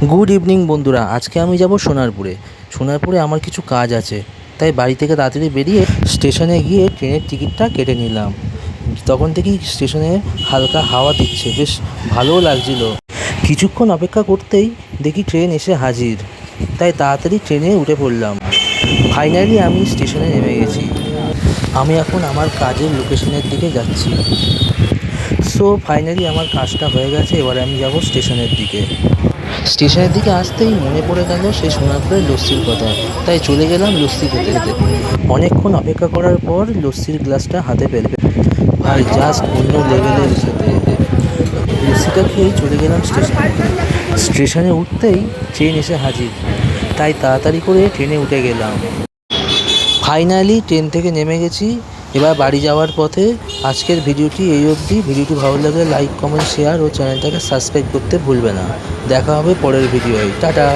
Good evening বন্ধুরা। আজকে আমি যাব সোনারপুরে আমার কিছু কাজ আছে, তাই বাড়ি থেকে তাড়াতাড়ি বেরিয়ে স্টেশনে গিয়ে ট্রেনের টিকিটটা কেটে নিলাম। তখন থেকেই স্টেশনে হালকা হাওয়া দিচ্ছে, বেশ ভালোও লাগছিল। কিছুক্ষণ অপেক্ষা করতেই দেখি ট্রেন এসে হাজির, তাই তাড়াতাড়ি ট্রেনে উঠে পড়লাম। ফাইনালি আমি স্টেশনে নেমে গেছি। আমি এখন আমার কাজের লোকেশনের দিকে যাচ্ছি। ফাইনালি আমার কাজটা হয়ে গেছে, এবারে আমি যাব স্টেশনের দিকে। স্টেশনের দিকে আসতেই মনে পড়ে গেল সেই সোনারপুরের লস্যির কথা, তাই চলে গেলাম লস্যি খেতে খেতে। অনেকক্ষণ অপেক্ষা করার পর লস্যির গ্লাসটা হাতে পেলে আর জাস্ট অন্য লেভেলের খেতে। লস্যিটা খেয়েই চলে গেলাম স্টেশনে। স্টেশনে উঠতেই ট্রেন এসে হাজির, তাই তাড়াতাড়ি করে ট্রেনে উঠে গেলাম। ফাইনালি ট্রেন থেকে নেমে গেছি, এবার বাড়ি যাওয়ার পথে। আজকের ভিডিওটি এই অবধি। ভিডিওটি ভালো লাগলে লাইক, কমেন্ট, শেয়ার ও চ্যানেলটাকে সাবস্ক্রাইব করতে ভুলবে না। দেখা হবে পরের ভিডিওয়। টাটা।